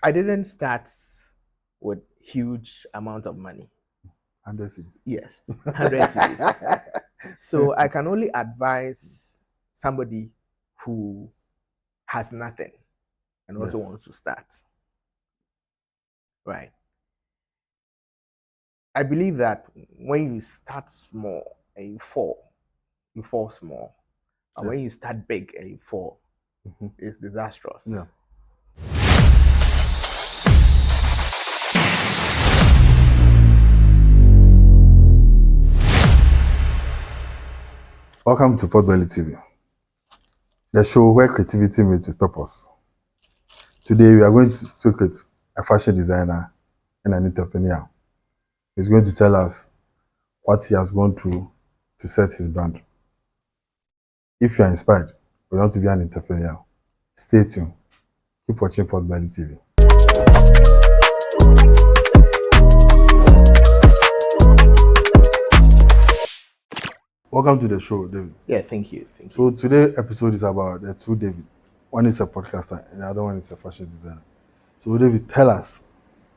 I didn't start with huge amount of money. 100 cities. Yes, 100 cities. So I can only advise somebody who has nothing and also Yes. wants to start. Right. I believe that when you start small and you fall small. And Yeah. when you start big and you fall, Mhm. it's disastrous. Yeah. Welcome to Potbelly TV, the show where creativity meets with purpose. Today we are going to speak with a fashion designer and an entrepreneur. He's going to tell us what he has gone through to set his brand. If you are inspired or you want to be an entrepreneur, stay tuned. Keep watching Potbelly TV. Welcome to the show, David. Yeah, thank you. So today's episode is about the two David. One is a podcaster and the other one is a fashion designer. So David, tell us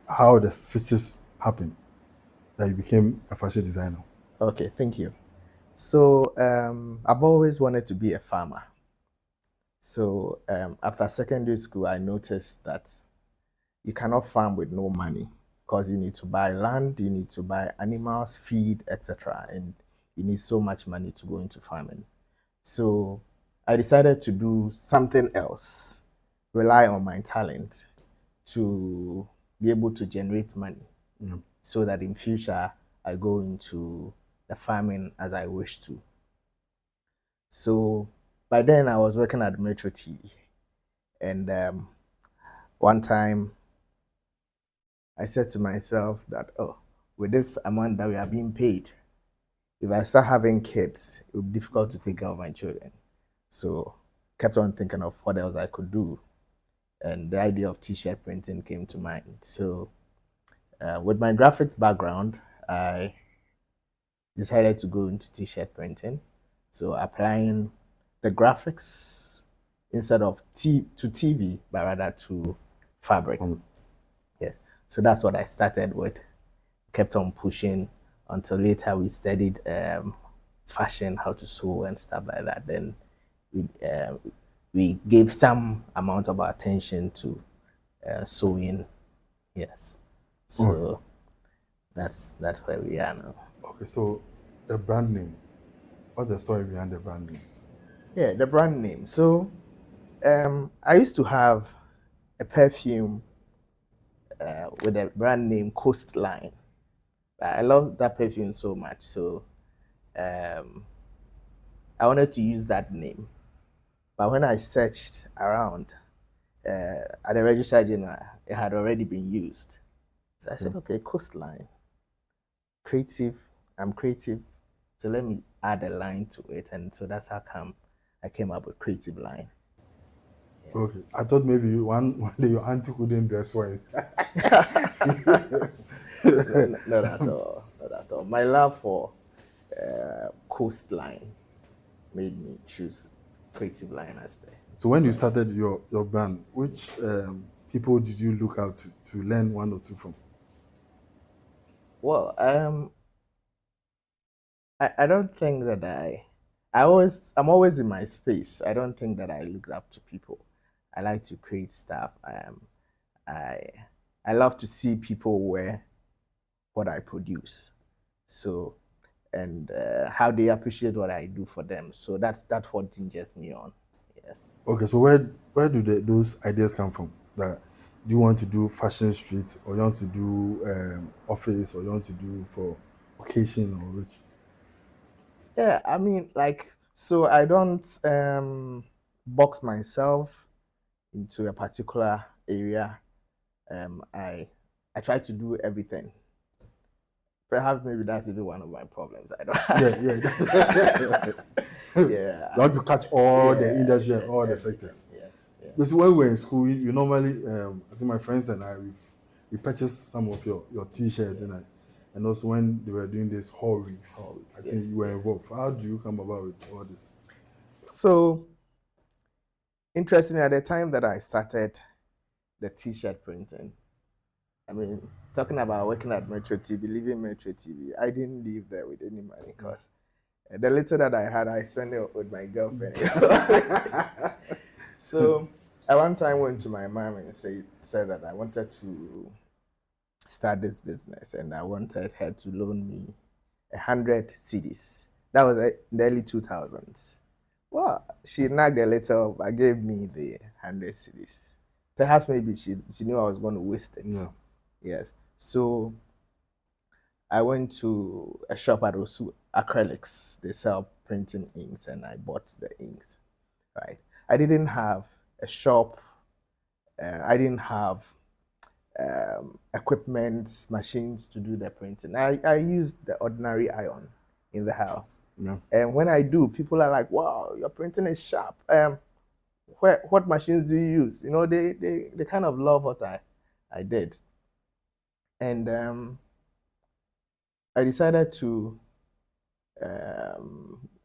how the switches happened that you became a fashion designer. Okay, thank you. So I've always wanted to be a farmer. So after secondary school, I noticed that you cannot farm with no money because you need to buy land, you need to buy animals, feed, etc. And you need so much money to go into farming. So I decided to do something else, rely on my talent to be able to generate money so that in future I go into the farming as I wish to. So by then I was working at Metro TV, and one time I said to myself that, oh, with this amount that we are being paid, if I start having kids, it would be difficult to take care of my children. So kept on thinking of what else I could do. And the idea of t-shirt printing came to mind. So with my graphics background, I decided to go into t-shirt printing. So applying the graphics instead of to TV, but rather to fabric. Yes. So that's what I started with. Kept on pushing until later we studied fashion, how to sew and stuff like that. Then we gave some amount of our attention to sewing. Yes. So that's where we are now. Okay, so the brand name. What's the story behind the brand name? Yeah, the brand name. So I used to have a perfume with a brand name Coastline. I love that perfume so much. So I wanted to use that name. But when I searched around at the registrar general, it had already been used. So I said, okay, Coastline. Creative. I'm creative. So let me add a line to it. And so that's how come I came up with Creativeline. Okay, I thought maybe one day your auntie couldn't dress well. Not at all. Not at all. My love for Coastline made me choose Creativeline as the. So when you started your brand, which people did you look out to learn one or two from? Well, I don't think that I'm always in my space. I don't think that I look up to people. I like to create stuff. I I love to see people wear what I produce. So and how they appreciate what I do for them. So that's what gingers me on. Yes. Okay, so where do those ideas come from? That do you want to do fashion street, or you want to do office, or you want to do for occasion, or which? Yeah, I mean, like, so I don't box myself into a particular area. I try to do everything. Perhaps maybe that's even one of my problems. I don't. Yeah. Yeah. You want to catch all the Yeah, industry and all the everything. sectors. Yes. Yeah. Because when we were in school, we normally, I think my friends and I, we purchased some of your t-shirts and also when they were doing this hall weeks, I think you were involved. How do you come about with all this? So, interestingly, at the time that I started, the T-shirt printing. I mean, talking about working at Metro TV, leaving Metro TV, I didn't leave there with any money because the little that I had, I spent it with my girlfriend. So I one time went to my mom and said that I wanted to start this business and I wanted her to loan me 100 CDs. That was in the early 2000s. Well, she nagged a little, but gave me the 100 CDs. Perhaps maybe she knew I was going to waste it. Yeah. Yes. So I went to a shop at Osu Acrylics. They sell printing inks, and I bought the inks. Right. I didn't have a shop. I didn't have equipment, machines to do the printing. I used the ordinary iron in the house. Yeah. And when I do, people are like, "Wow, your printing is sharp." What machines do you use? You know, they kind of love what I did. And I decided to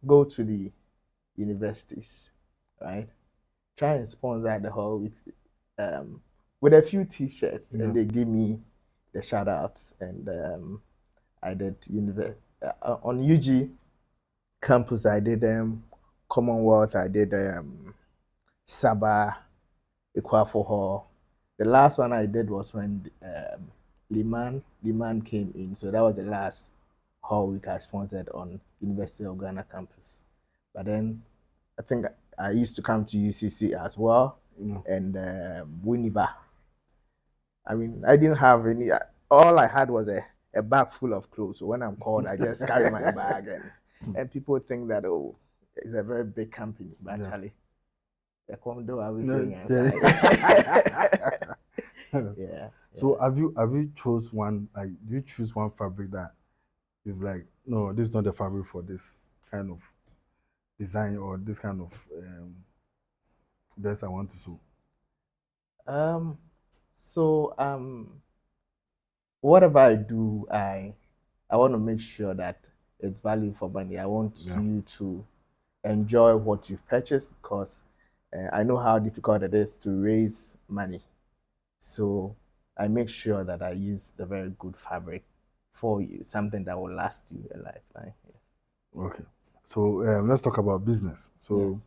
go to the universities, right? Try and sponsor the whole with a few T-shirts, and they give me the shout outs. And I did on UG campus. I did Commonwealth. I did Sabah, Equafo Hall. The last one I did was when Liman came in. So that was the last hall week I sponsored on University of Ghana campus. But then I think I used to come to UCC as well, and Winneba. I mean, I didn't have any. All I had was a bag full of clothes. So when I'm called, I just carry my bag, and people think that, oh, it's a very big company, but actually, the commodore I was saying yeah. So have you chose one, like, do you choose one fabric that you've like, no, this is not the fabric for this kind of design or this kind of dress I want to sew? Whatever I do, I want to make sure that it's value for money. I want you to enjoy what you've purchased because I know how difficult it is to raise money. So I make sure that I use the very good fabric for you, something that will last you a lifetime. Okay. So let's talk about business. So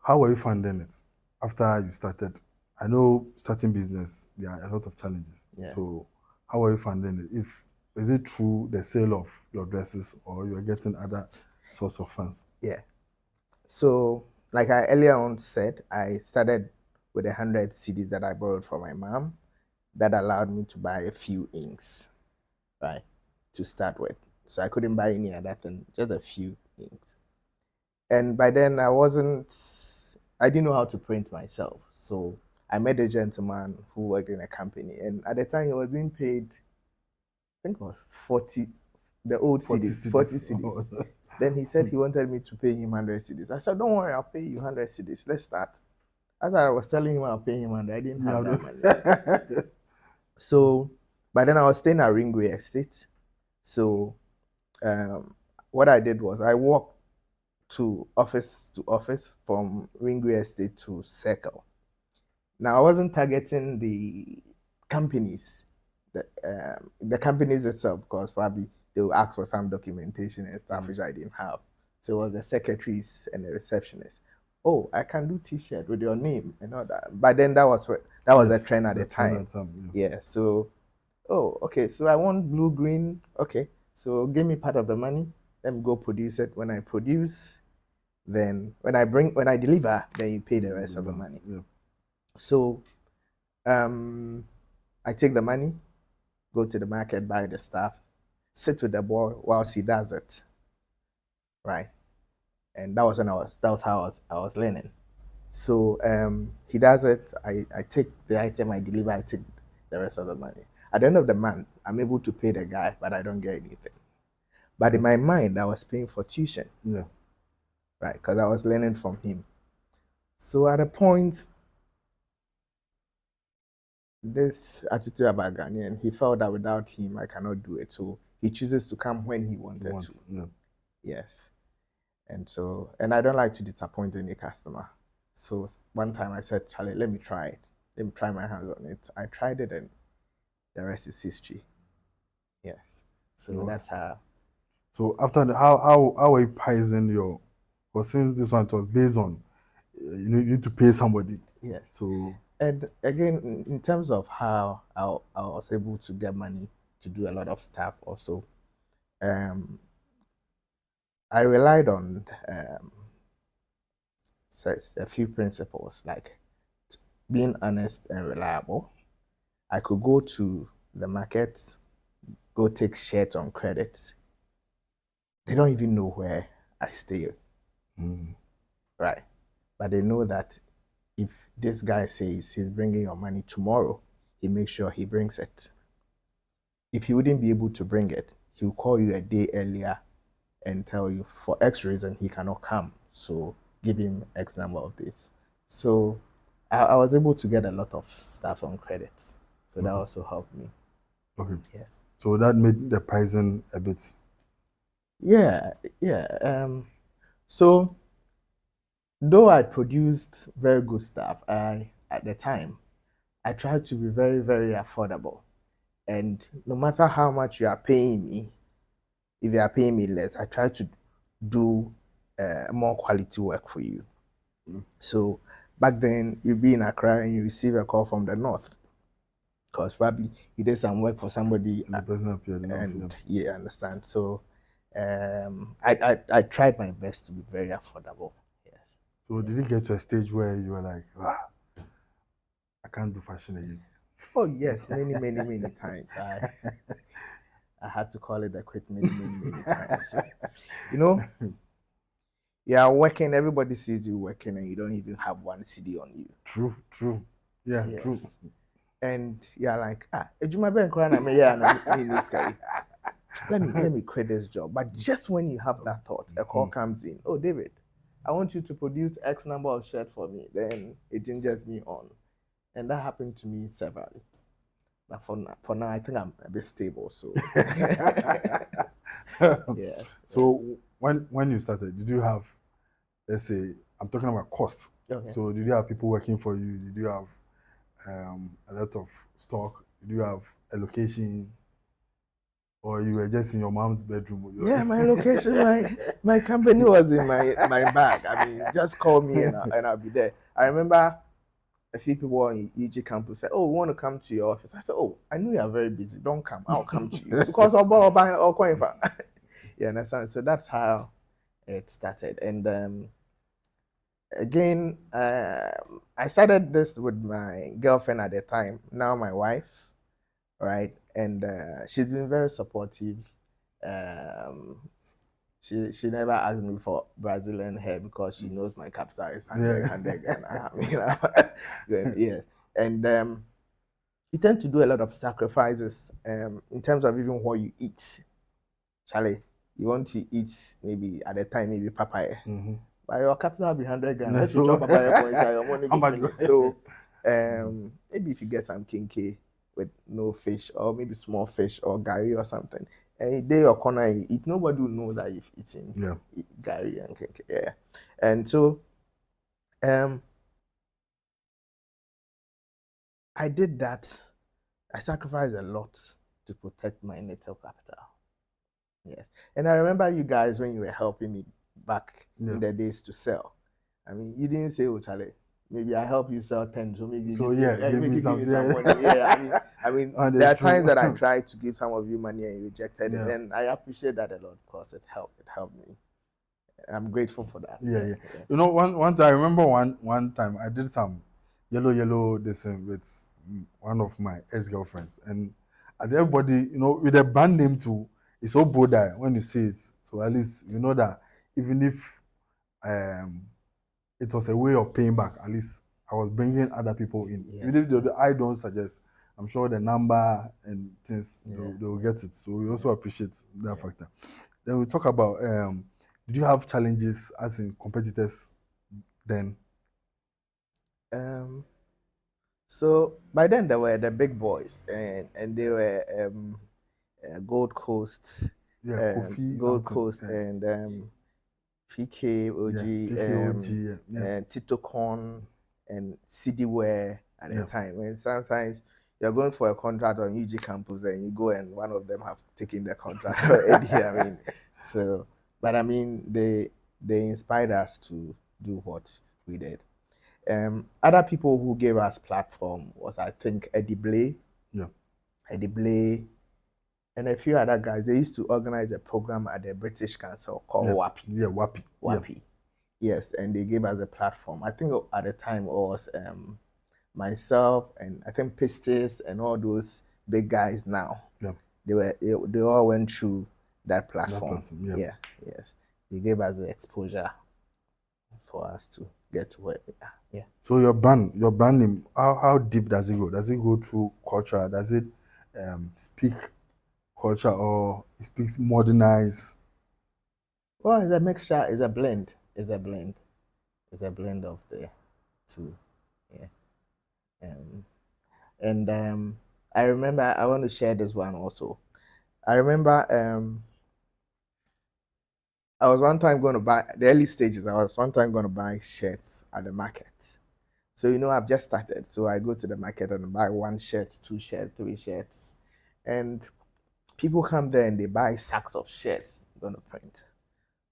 how were you funding it after you started? I know starting business, there are a lot of challenges. Yeah. So how are you funding it? Is it through the sale of your dresses or you're getting other sorts of funds? Yeah. So like I earlier on said, I started with 100 CDs that I borrowed from my mom. That allowed me to buy a few inks, right, to start with. So I couldn't buy any other thing, just a few inks. And by then I didn't know how to print myself. So I met a gentleman who worked in a company, and at the time he was being paid, I think it was 40, the old 40 CDs, CDs. 40 CDs. Then he said he wanted me to pay him 100 CDs. I said, don't worry, I'll pay you 100 CDs. Let's start. As I was telling him I'll pay him 100, I didn't have that money. So by then I was staying at Ringway Estate. So what I did was I walked to office from Ringway Estate to Circle. Now I wasn't targeting the companies, the companies itself, because probably they will ask for some documentation and stuff which I didn't have. So it was the secretaries and the receptionists. Oh, I can do T-shirt with your name and all that. But then that was a trend at the time. Yeah. So, oh, okay. So I want blue green. Okay. So give me part of the money. Let me go produce it. When I produce, then when I deliver, then you pay the rest of the money. Yeah. So I take the money, go to the market, buy the stuff, sit with the boy whilst he does it. Right. And that was how I was learning. So he does it, I take the item, I deliver, I take the rest of the money. At the end of the month, I'm able to pay the guy, but I don't get anything. But in my mind, I was paying for tuition. Yeah. Right, because I was learning from him. So at a point, this attitude about Ghanaian, he felt that without him, I cannot do it. So he chooses to come when he wanted to. Yeah. Yes. And I don't like to disappoint any customer. So one time I said, Charlie, let me try it. Let me try my hands on it. I tried it, and the rest is history. Yes. So No. that's how. So after the, how are you pricing your? Because since this one it was based on you need to pay somebody. Yes. So And again, in terms of how I was able to get money to do a lot of stuff, also, um, I relied on a few principles like being honest and reliable. I could go to the market, go take shirts on credit. They don't even know where I stay, right? But they know that if this guy says he's bringing your money tomorrow, he makes sure he brings it. If he wouldn't be able to bring it, he'll call you a day earlier and tell you for X reason he cannot come. So give him X number of days. So I was able to get a lot of stuff on credit. So that also helped me. okay. Yes. So that made the pricing a bit. Yeah, yeah. So though I produced very good stuff, I at the time I tried to be very, very affordable. And no matter how much you are paying me, if you are paying me less, I try to do more quality work for you. So back then, you be in Accra and you receive a call from the north because probably you did some work for somebody, And the person appeared enough. Yeah. and yeah, I understand. So I tried my best to be very affordable. Yes. So did you get to a stage where you were like, I can't do fashion again? Oh yes, many, many, many times. I had to call it a quit many, many, many times. You know, you are working, everybody sees you working, and you don't even have one CD on you. True, true. Yeah, true. Yes. And you're like, Ejuma Ben Kwana me yeah, na this guy. Let me quit this job. But just when you have that thought, a call comes in. Oh, David, I want you to produce X number of shirts for me. Then it gingers me on. And that happened to me severally. But for now, I think I'm a bit stable. So yeah. So when you started, did you have, let's say, I'm talking about cost. Okay. So did you have people working for you? Did you have a lot of stock? Did you have a location? Or you were just in your mom's bedroom? Yeah, my location, my company was in my bag. I mean, just call me and I'll be there. I remember a few people in EG campus said, "Oh, we want to come to your office." I said, "Oh, I know you are very busy. Don't come. I'll come to you because I'll buy all coin for." You understand? So that's how it started. And again, I started this with my girlfriend at the time. Now my wife, right? And she's been very supportive. Um, she never asked me for Brazilian hair because she knows my capital is 100 Ghana. Yes. And you tend to do a lot of sacrifices in terms of even what you eat. Charlie, you want to eat maybe at the time maybe papaya. But your capital will be 100 Ghana. If you chop papaya points, your money go finish. So maybe if you get some kinky with no fish or maybe small fish or gari or something, and day your corner you eat, nobody will know that you've eaten gari and kinky. Yeah. And so I did that. I sacrificed a lot to protect my natal capital. Yes. And I remember you guys when you were helping me back in the days to sell. I mean, you didn't say, "Oh, Charlie, maybe I help you sell 10, so maybe So give me some money." I mean, there are times that I tried to give some of you money and you rejected it, and I appreciate that a lot because it helped. It helped me. I'm grateful for that. Yeah. You know, one time I remember one time I did some yellow this thing with one of my ex-girlfriends, and everybody, you know, with a brand name too, it's so bold that when you see it, so at least you know that even if it was a way of paying back, at least I was bringing other people in. Yes. Even if I don't suggest, I'm sure the number and things they will get it. So we also appreciate that factor. Then we talk about did you have challenges as in competitors then? So by then there were the big boys and they were Gold Coast, Kofi Gold Coast and PKOG, PKOG, and Tito Con and CDware. at a Yeah. time. And sometimes you're going for a contract on UG campus and you go and one of them have taken the contract already. I mean, so, but I mean, they inspired us to do what we did. Other people who gave us platform was, I think, Yeah. Eddie Blay, and a few other guys. They used to organize a program at the British Council called Yeah. WAPI. Yeah. Wappy. Yeah. WAPI. Yes, and they gave us a platform. I think at the time it was myself and I think Pistis and all those big guys now. Yeah. They all went through that That platform. platform. Yeah. Yeah, yes. They gave us the exposure for us to get to where we are. Yeah. So your brand name, how deep does it go? Does it go through culture? Does it speak culture, or it speaks modernized? Well, it's a mixture, it's a blend. It's a blend. It's a blend of the two. Yeah. Um, and I remember I want to share this one also. I remember I was one time going to buy the early stages. I was one time going to buy shirts at the market. So I've just started. So I go to the market and buy one shirt, two shirts, three shirts, and people come there and they buy sacks of shirts going to print.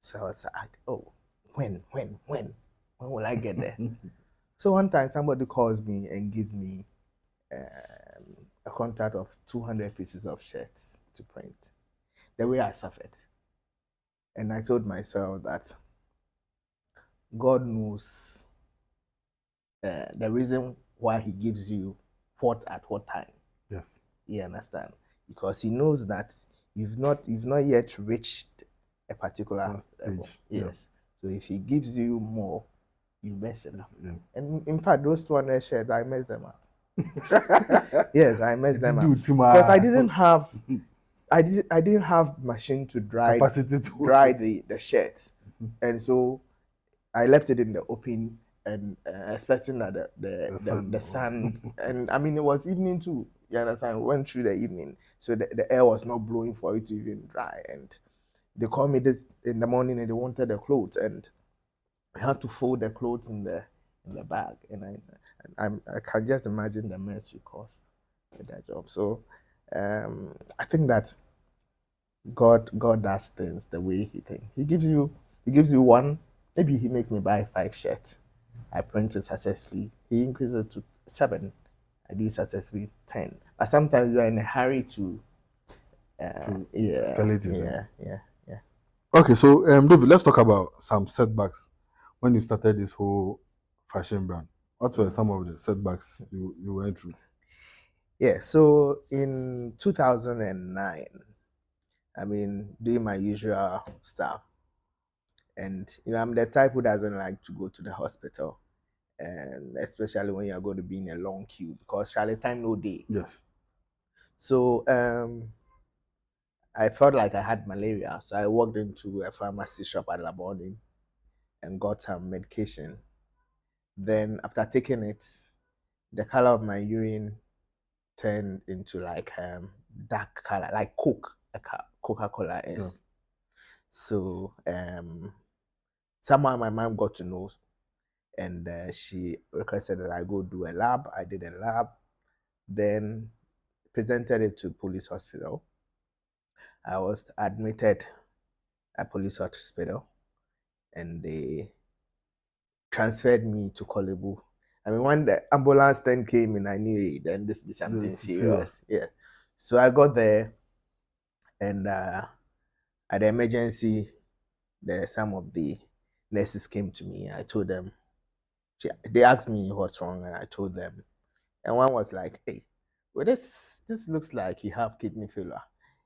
So I was like, oh, when will I get there? So one time somebody calls me and gives me a contract of 200 pieces of shirts to print. The way I suffered. And I told myself that God knows the reason why He gives you what at what time. Yes. You understand? Because He knows that you've not yet reached a particular Last level. stage. Yes. So if He gives you more, you mess it up. Yeah. And in fact, those 200 shirts, I messed them up. Yes, I messed them up Do too because I much. didn't have I didn't have machine to Capacity to dry the shirt, and so I left it in the open and expecting that the sun and I mean it was evening too. You understand? We went through the evening, so the air was not blowing for it to even dry. And they called me this in the morning and they wanted the clothes, and I had to fold the clothes in the bag, and I can just imagine the mess you caused with that job. So I think that God does things the way He thinks. He gives you one. Maybe He makes me buy 5 shirts. I print it successfully. He increases it to 7. I do it successfully 10. But sometimes you are in a hurry to yeah, escalate it. yeah. Okay, so David, let's talk about some setbacks when you started this whole fashion brand. What were some of the setbacks you went through? Yeah. So in 2009, I mean, doing my usual stuff, and I'm the type who doesn't like to go to the hospital, and especially when you're going to be in a long queue because Charlie time no day. Yes. So I felt like I had malaria, so I walked into a pharmacy shop at Laboni and got some medication. Then after taking it, the color of my urine turned into like dark color, like Coca-Cola Yeah. is. So somehow my mom got to know, and she requested that I go do a lab. I did a lab, then presented it to police hospital. I was admitted at police hospital, and they transferred me to Kolebu. I mean, when the ambulance then came in, I knew then this be something This is serious. serious. Yeah. So I got there, and at the emergency, some of the nurses came to me. I told them, they asked me what's wrong, and I told them. And one was like, "Hey, well, this looks like you have kidney failure.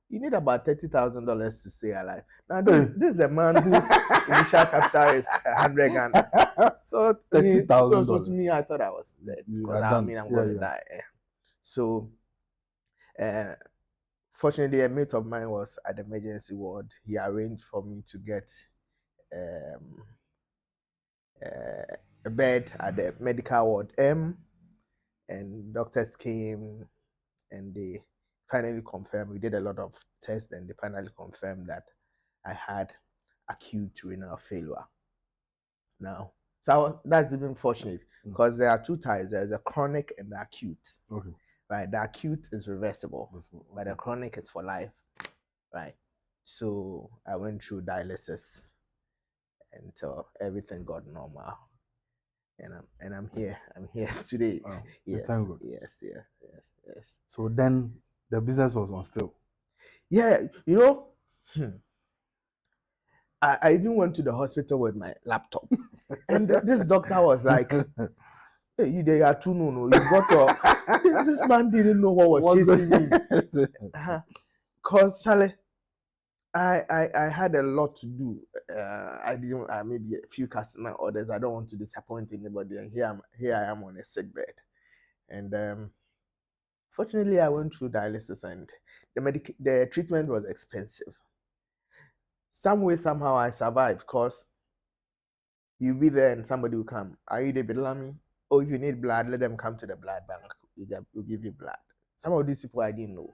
You need about $30,000 to stay alive." Now, this is a man whose initial capital is 100 Ghana. So he took those to me. I thought I was dead because I mean I'm going to die. So, uh, fortunately, a mate of mine was at the emergency ward. He arranged for me to get um, a bed at the medical ward and doctors came and they finally confirmed. We did a lot of tests and they finally confirmed that I had acute renal failure. Now, So that's even fortunate because there are two types. There's a chronic and the acute. Okay. Right. The acute is reversible, Okay. but the chronic is for life. Right. So I went through dialysis until everything got normal. And I'm here. I'm here today. Wow. Yes, Thank God. yes. So then the business was on still. Yeah, you know, I even went to the hospital with my laptop, and this doctor was like, "Hey, you they are too no. You got your this man didn't know what was chasing me, cause Charlie, I had a lot to do. I didn't maybe a few customer orders. I don't want to disappoint anybody, and here I am on a sick bed, and fortunately I went through dialysis, and the treatment was expensive. Some way somehow I survived, cause you'll be there and somebody will come. Are you David Lamy? Oh, if you need blood, let them come to the blood bank. We'll give you blood. Some of these people I didn't know.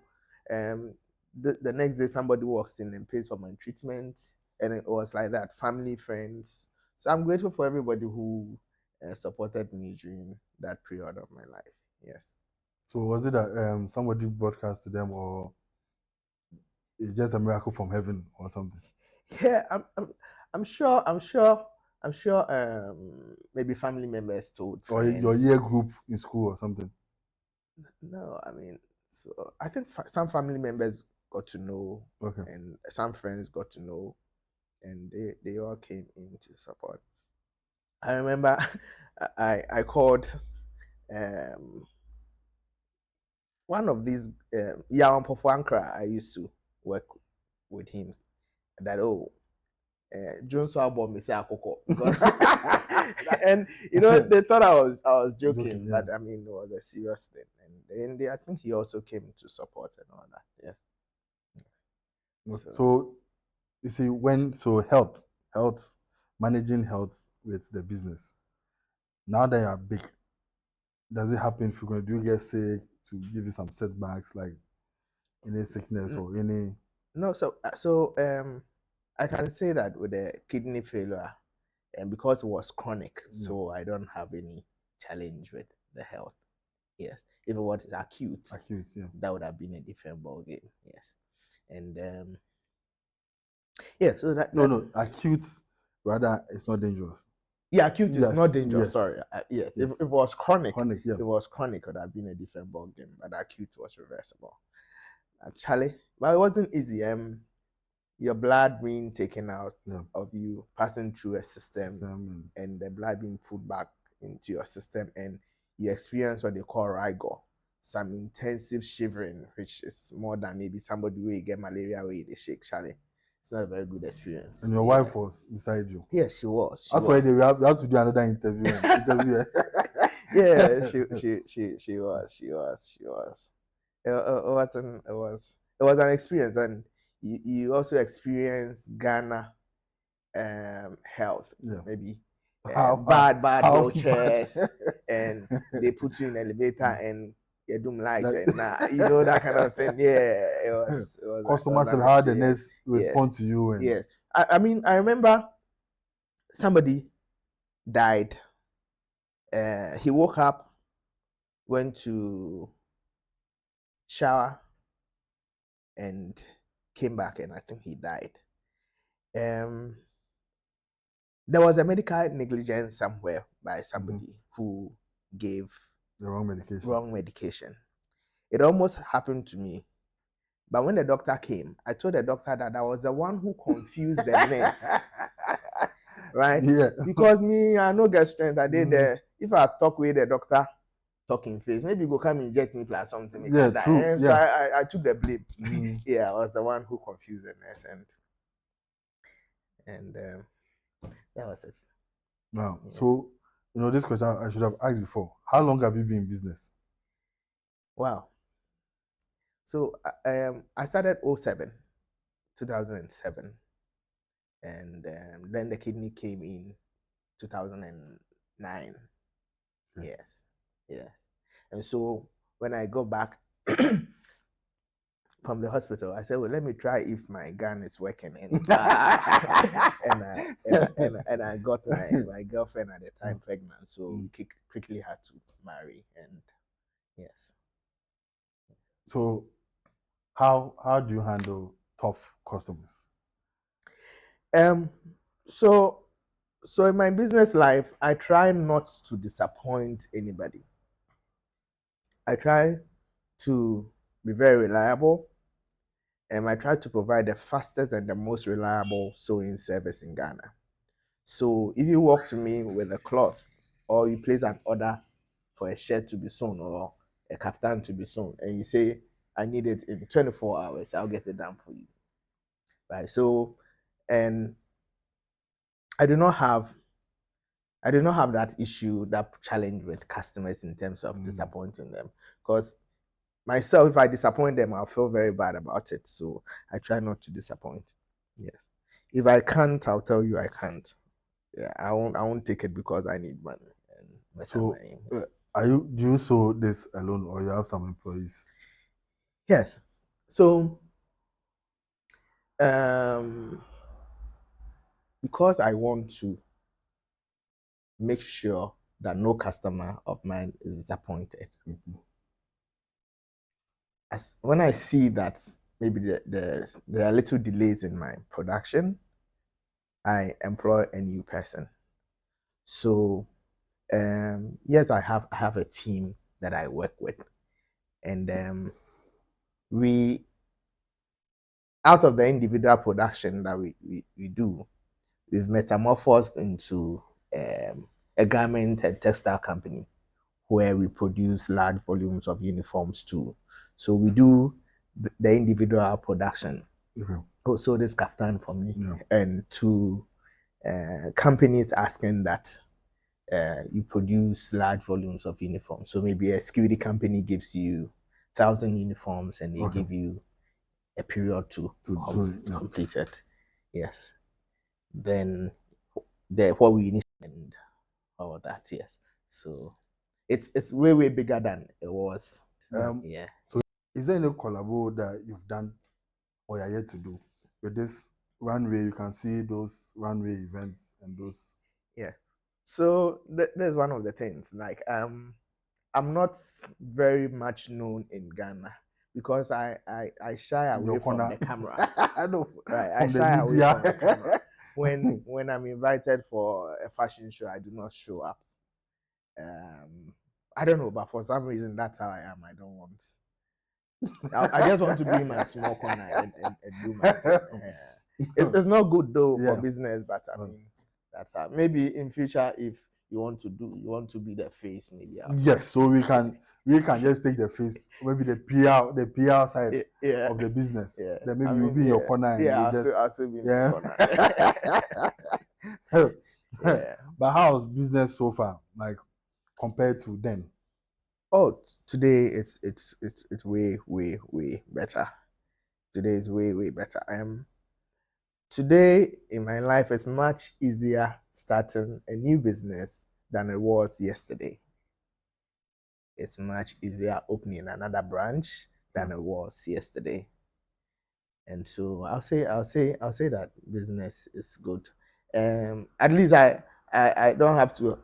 The next day, somebody walks in and pays for my treatment. And it was like that, family, friends. So I'm grateful for everybody who supported me during that period of my life. Yes. So was it that somebody broadcast to them, or it's just a miracle from heaven or something? Yeah, I'm sure maybe family members told Or your friends. year group in school or something? No, I mean, so I think some family members got to know, Okay. and some friends got to know, and they all came in to support. I remember I called um, one of these Yawan Pofuankra. I used to work with him. That Jones album me say Akoko because and they thought I was joking, Yeah. but I mean it was a serious thing, and then I think he also came to support and all that. Yes. So So you see, health, managing health with the business. Now that you are big, does it happen frequently? Do you get sick to give you some setbacks, like any sickness or any? no, so I can say that with the kidney failure, and because it was chronic, Yeah. so I don't have any challenge with the health. Yes, if it was acute, Yeah. that would have been a different ball game. Yes, and yeah, so No, acute. Rather, it's not dangerous. yeah, acute is not dangerous. Yes, Sorry, yes. yes. If it was chronic, Chronic, yeah. it was chronic, it would have been a different ball game. But acute was reversible. Actually, but it wasn't easy. Your blood being taken out of you, passing through a system and the blood being put back into your system, and you experience what they call rigor, some intensive shivering, which is more than maybe somebody will get malaria where they shake. Charlie, it's not a very good experience. And your wife was beside you. Yes, she was. That's why we have to do another interview. Yeah, she was. It was an experience, and you also experience Ghana health, maybe bad wheelchairs, and they put you in an elevator and you do light and that kind of thing. Yeah, it was customers an have how the experience. nurse respond to you. And Yes, I mean I remember somebody died. He woke up, went to shower, and came back, and I think he died. There was a medical negligence somewhere by somebody who gave the wrong medication. It almost happened to me. But when the doctor came, I told the doctor that I was the one who confused the nurse. Right? Yeah. Because me, I no get strength. I did if I talk with the doctor talking face, maybe go come inject me plus something. Yeah, true. And so I took the blame. Yeah, I was the one who confused the nurse, and that was it. Wow. Yeah. So, this question I should have asked before. How long have you been in business? Wow. So I started 2007, and then the kidney came in 2009. Yes, and so when I go back, from the hospital. I said, well, let me try if my gun is working. And and I got my girlfriend at the time pregnant, so we quickly had to marry. And yes. So how do you handle tough customers? Um. So in my business life, I try not to disappoint anybody. I try to be very reliable, and I try to provide the fastest and the most reliable sewing service in Ghana. So if you walk to me with a cloth, or you place an order for a shirt to be sewn or a kaftan to be sewn, and you say, I need it in 24 hours, I'll get it done for you. Right. So, and I do not have that issue, that challenge with customers in terms of disappointing them. Because myself, if I disappoint them, I'll feel very bad about it. So I try not to disappoint. Yes. If I can't, I'll tell you I can't. Yeah, I won't take it because I need money and mess up So my name. do you sew this alone, or you have some employees? Yes. So um because I want to make sure that no customer of mine is disappointed. As when I see that maybe there are little delays in my production, I employ a new person. So yes, I have a team that I work with, and we out of the individual production that we do, we've metamorphosed into a garment and textile company where we produce large volumes of uniforms too. So we do the individual production. Okay. Also, this kaftan for me, Yeah. and to companies asking that you produce large volumes of uniforms. So maybe a security company gives you 1,000 uniforms, and they Okay. give you a period to complete it. Yes. Then what we need and all of that. Yes. So it's way bigger than it was. Yeah. So is there any collabo that you've done or you're yet to do with this runway? You can see those runway events and those. Yeah. So there's one of the things. Like I'm not very much known in Ghana because I shy away from the camera. I know. Right. I From the shy away media. from the camera. When I'm invited for a fashion show, I do not show up. I don't know, but for some reason that's how I am. I don't want. I just want to be in my small corner and do my thing. It's not good though for business, but I mean that's how. Maybe in future, if you want to be the face, maybe. Yes, so we can just take the face, maybe the PR side of the business. Yeah. Then maybe you'll be in your corner and yeah, you just I'll still be in my corner. Yeah. But how's business so far, like compared to then? Oh, today it's way better. Today is way better. Today in my life it's much easier starting a new business than it was yesterday. It's much easier opening another branch than it was yesterday. And so I'll say that business is good. At least I don't have to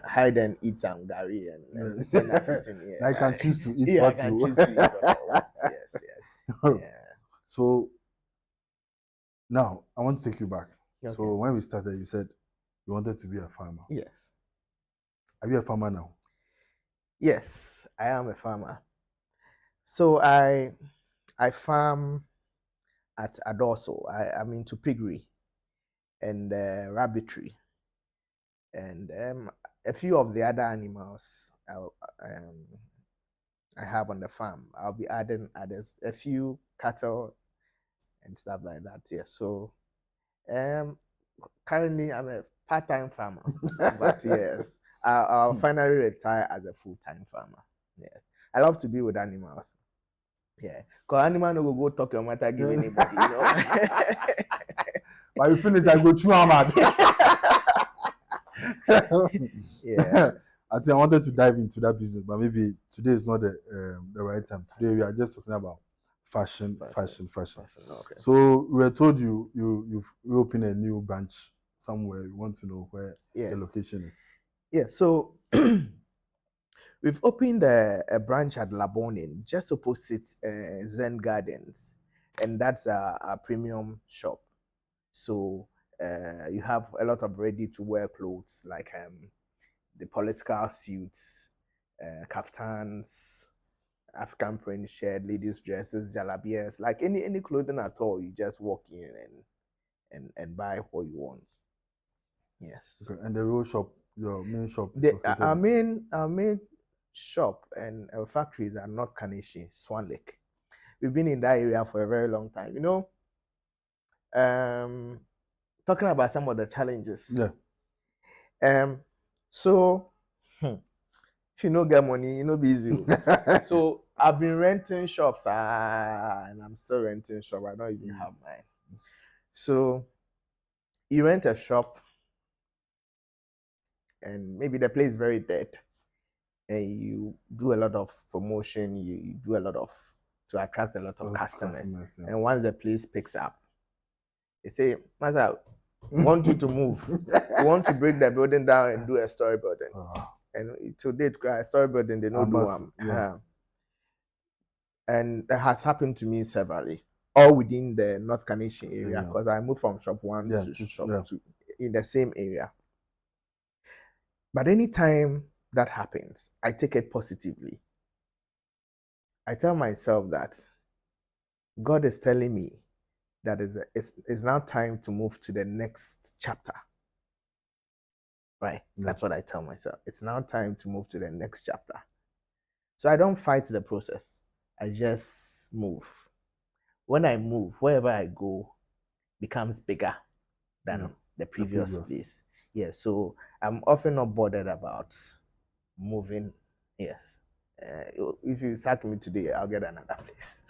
hide and eat some gari and pretend I've eaten here. I can choose to eat Yeah, what I can you choose to eat what I want. Yes. Yeah. So now I want to take you back. Okay. So when we started, you said you wanted to be a farmer. Yes. Are you a farmer now? Yes, I am a farmer. So I farm at Adoso. I'm into piggery and rabbitry, and a few of the other animals I have on the farm. I'll be adding others, a few cattle and stuff like that. Yeah. So currently I'm a part-time farmer, but yes, I'll finally retire as a full-time farmer. Yes, I love to be with animals. Yeah, because animal no go talk your matter give anybody, you know. But you finish, I go chew Ahmad. Yeah. I think I wanted to dive into that business, but maybe today is not the right time. Today we are just talking about fashion, Fashion. fashion, fashion. Fashion. Okay. So we were told you open a new branch somewhere. We want to know where Yeah. the location is. Yeah. So we've opened a branch at Labonin, just opposite Zen Gardens, and that's a premium shop. So you have a lot of ready-to-wear clothes like the political suits, kaftans, African print shirt, ladies' dresses, jalabias, like any clothing at all. You just walk in and buy what you want. Yes. Okay. And the real shop, your main shop is The, located our in. main our main shop and our factories are not Kanishi, Swan Lake. We've been in that area for a very long time. Um, talking about some of the challenges. Yeah. Um, so if you no get money, you no be easy. So I've been renting shops, and I'm still renting shop. I don't even have mine. So you rent a shop, and maybe the place is very dead, and you do a lot of promotion. You do a lot of to attract a lot of customers. Yeah. And once the place picks up, they say, "Master, we want you to move. We want to break the building down and do a story building." And to date, a story building they don't do one. Yeah. And that has happened to me severally, all within the North Canadian area, because I moved from shop one to shop two in the same area. But anytime that happens, I take it positively. I tell myself that God is telling me that it's now time to move to the next chapter. Right? Yeah. That's what I tell myself. It's now time to move to the next chapter. So I don't fight the process. I just move. When I move, wherever I go becomes bigger than the previous place. Yeah, so I'm often not bothered about moving. Yes. If you sack me today, I'll get another place.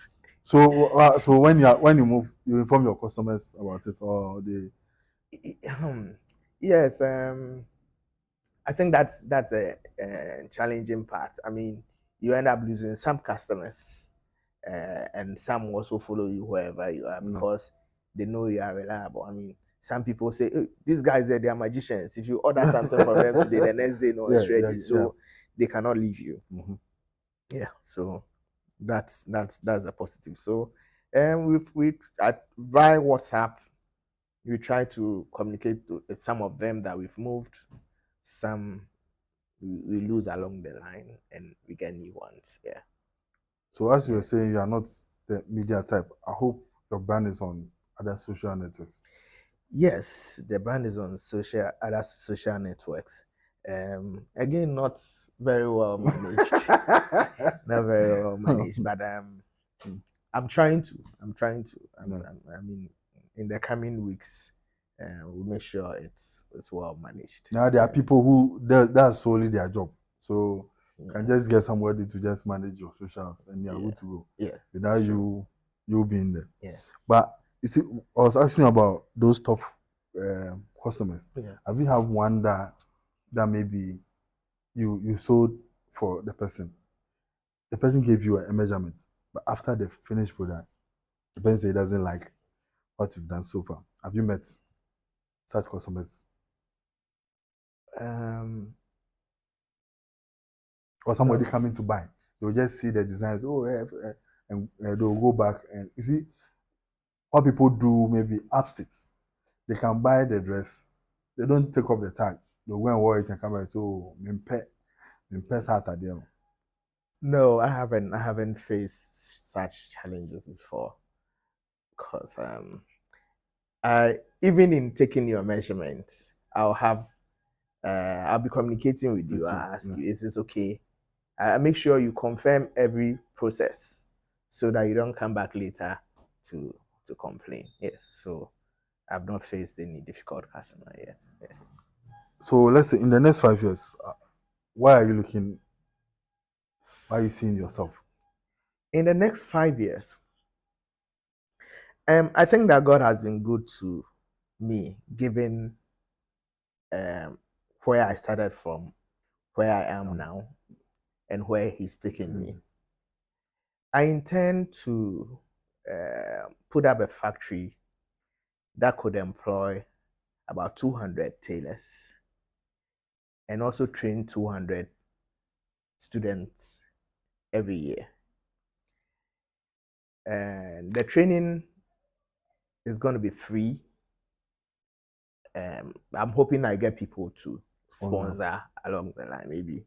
So when you move, you inform your customers about it, or they. Yes. I think that's a challenging part. I mean, you end up losing some customers, and some also follow you wherever you are because they know you are reliable. I mean, some people say, hey, these guys they are magicians. If you order something from them today, the next day, no, it's ready. So they cannot leave you. Mm-hmm. Yeah. So that's a positive. So, we via WhatsApp, we try to communicate to some of them that we've moved. Some we lose along the line, and we get new ones. Yeah. So as you were saying, you are not the media type. I hope your brand is on other social networks. Yes, the brand is on other social networks. Again, not very well managed. Not very well managed, but I'm trying to. I mean, in the coming weeks, we'll make sure it's well managed. Now there are people who that's solely their job. So you can just get somebody to just manage your socials and you're good to go. Yeah. Without you being there. Yeah. But you see, I was asking about those tough customers. Yeah. Have you had one that maybe you sold for the person? The person gave you a measurement, but after the finished product, the person said he doesn't like what you've done so far. Have you met such customers? Or somebody coming to buy, they'll just see the designs, and they'll go back. And you see, what people do maybe upstate, they can buy the dress, they don't take off the tag, they'll go and wear it and come back. So, no, I haven't faced such challenges before, because I even in taking your measurements, I'll be communicating with you. I'll ask you, is this okay? I make sure you confirm every process so that you don't come back later to complain. Yes. So I've not faced any difficult customer yet. Yes. So let's say in the next 5 years, why are you looking? Why are you seeing yourself? In the next 5 years, I think that God has been good to me, given where I started from, where I am now, and where He's taken me. I intend to put up a factory that could employ about 200 tailors and also train 200 students every year. And the training is going to be free. I'm hoping I get people to sponsor along the line. Maybe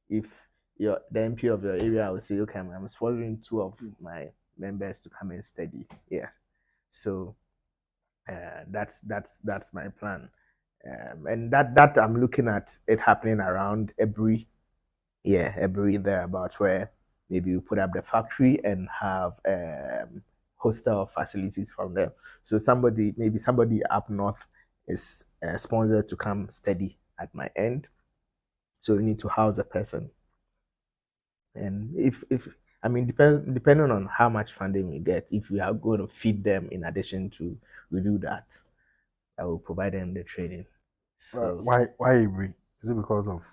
if you're the MP of your area, I will say, okay, I'm sponsoring 2 of my members to come and study. Yes. So that's my plan. And that I'm looking at it happening around every thereabout, where maybe we put up the factory and have hostel facilities from them. So maybe somebody up north is sponsored to come study at my end. So we need to house a person. And if I mean, depending on how much funding we get, if we are going to feed them in addition to we do that, I will provide them the training. So why Ebri? Is it because of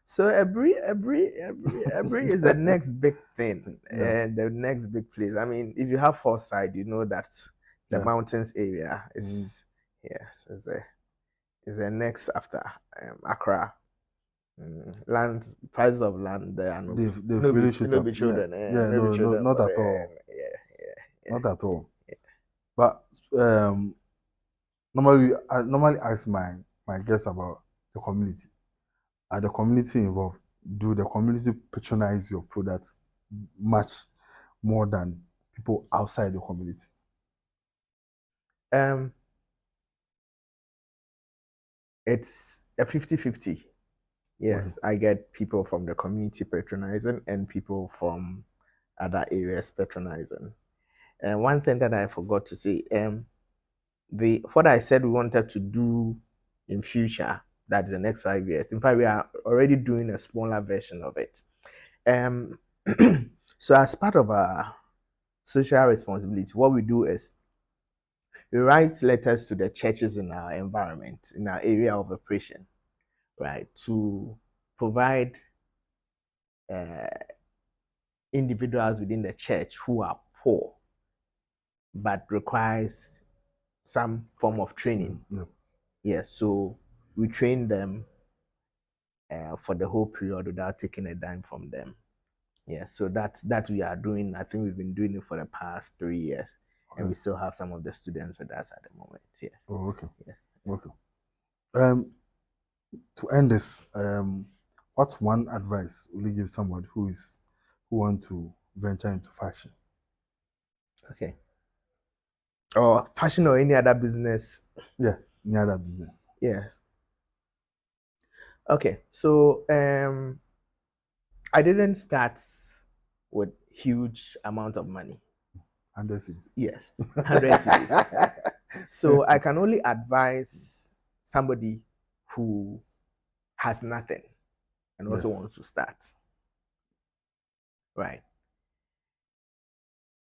so every is the next big thing, and the next big place. I mean, if you have foresight, you know that the mountains area is is the next after Accra. Land prices of land there, and they've really shoot up. Children, not at all. Not at all. But normally, I normally ask my guests about the community. Are the community involved? Do the community patronize your product much more than people outside the community? It's a 50-50. Yes, I get people from the community patronizing and people from other areas patronizing. And one thing that I forgot to say, what I said we wanted to do in future, that's the next 5 years. In fact, we are already doing a smaller version of it. So as part of our social responsibility, what we do is we write letters to the churches in our environment, in our area of operation, right, to provide individuals within the church who are poor but requires some form of training. Yes, so we train them for the whole period without taking a dime from them. Yeah, so that we are doing. I think we've been doing it for the past 3 years, and we still have some of the students with us at the moment. Yes. Oh, okay. Yeah. Okay. To end this, what's one advice will you give somebody who want to venture into fashion? Okay. Or fashion or any other business? Yeah, any other business. Yes. Okay, so I didn't start with huge amount of money. 100 cedis. Yes, 100 cedis. So I can only advise somebody who has nothing and also wants to start. Right.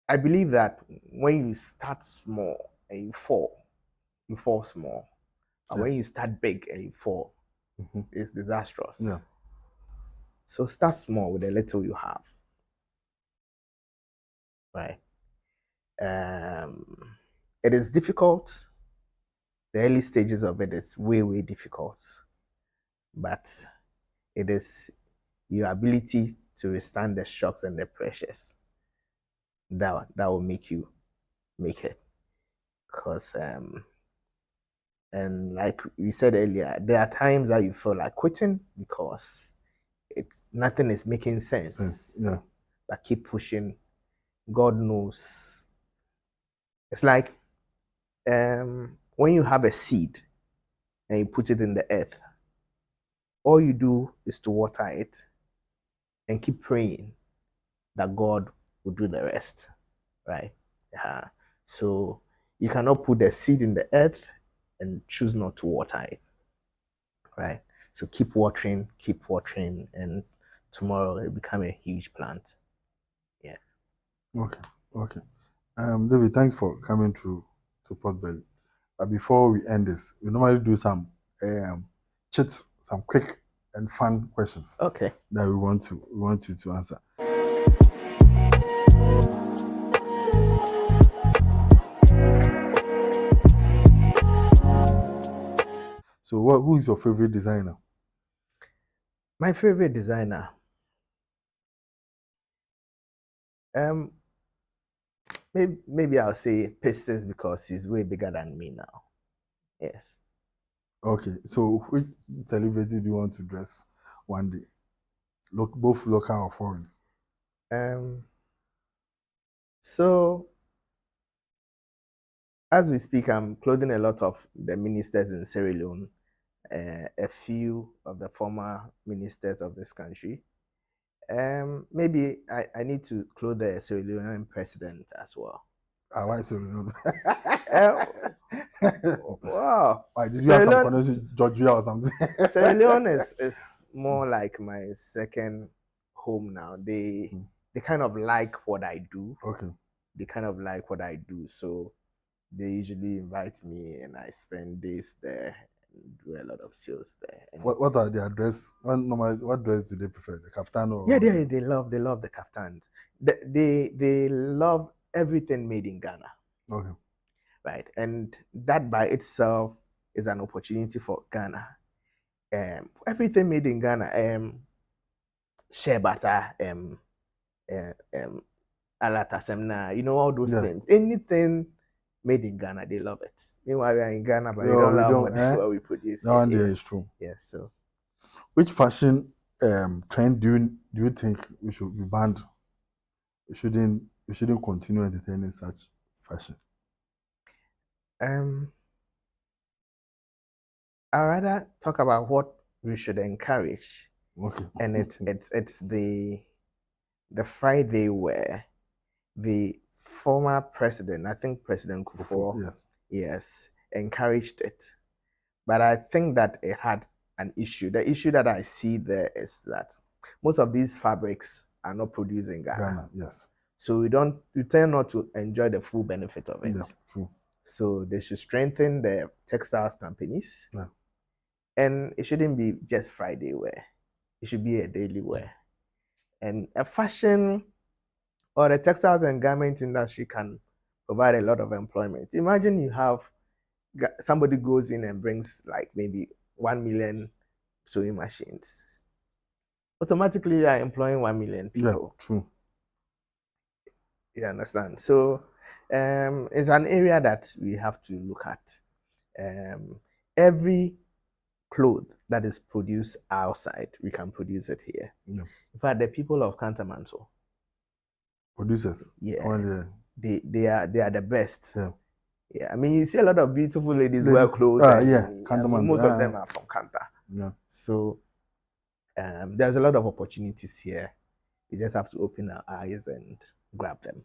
I believe that when you start small and you fall small. And when you start big and you fall, it's disastrous. Yeah. So start small with the little you have. Right. It is difficult. The early stages of it is way difficult. But it is your ability to withstand the shocks and the pressures that will make you make it. Because and like we said earlier, there are times that you feel like quitting because nothing is making sense. Yeah. But keep pushing. God knows. It's like when you have a seed and you put it in the earth, all you do is to water it and keep praying that God will do the rest, right? Yeah. So you cannot put the seed in the earth and choose not to water it, right? So keep watering, and tomorrow it'll become a huge plant. Yeah. Okay. David, thanks for coming to Potbelly. But before we end this, we normally do some chits, some quick and fun questions. Okay. That we want you to answer. So who is your favorite designer? My favorite designer. Um, maybe I'll say Pistons because he's way bigger than me now. Yes. Okay, so which celebrity do you want to dress one day? Both local or foreign? Um, so as we speak, I'm clothing a lot of the ministers in Sierra Leone, a few of the former ministers of this country. Maybe I need to clothe the Sierra Leonean president as well. I want to remember. Uh, wow. Why, did you have Sierra some Leone, connection with Georgia or something? Sierra Leone is more like my second home now. They kind of like what I do. Okay. They kind of like what I do. So they usually invite me and I spend days there and do a lot of sales there. And What are their dress? What dress do they prefer? The kaftan or? yeah, they love the kaftans. They love everything made in Ghana. Okay. Right. And that by itself is an opportunity for Ghana. Everything made in Ghana, shea butter, alatasemna, all those things. Anything made in Ghana, they love it. Meanwhile, we are in Ghana, but we don't love what we produce here. here. That one there is true. Yeah, so. Which fashion trend do you think we should be banned? We shouldn't continue entertaining such fashion. I'd rather talk about what we should encourage. Okay. And it's the Friday wear. The former president, I think President Kufuor, yes, encouraged it. But I think that it had an issue. The issue that I see there is that most of these fabrics are not produced in Ghana. Yes. So you tend not to enjoy the full benefit of it. Yeah, true. So they should strengthen the textiles companies. Yeah. And it shouldn't be just Friday wear. It should be a daily wear. And a fashion or the textiles and garment industry can provide a lot of employment. Imagine you have somebody goes in and brings like maybe 1 million sewing machines. Automatically, you are employing 1 million people. Yeah, true. You understand? So it's an area that we have to look at. Every cloth that is produced outside, we can produce it here. Yeah. In fact, the people of Cantamanto, producers, yeah, they are the best. Yeah. Yeah, I mean, you see a lot of beautiful ladies wear clothes. Yeah, most of them are from Kanta. Yeah. So there's a lot of opportunities here. We just have to open our eyes and grab them.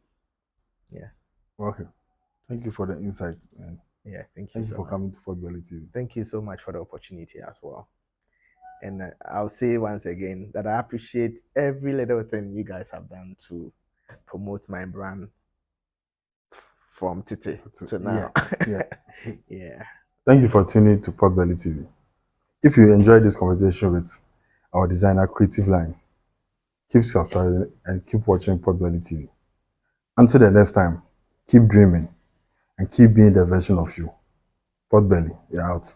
Yeah. Okay. Thank you for the insight. Man. Yeah, thank you. Thank you for coming to Pot Belly TV. Thank you so much for the opportunity as well. And I'll say once again that I appreciate every little thing you guys have done to promote my brand from Tite to now. Yeah. Yeah. Thank you for tuning to Pot Belly TV. If you enjoyed this conversation with our designer Creativeline, keep subscribing and keep watching Pot Belly TV. Until the next time, keep dreaming and keep being the version of you. Pot Belly, you're out.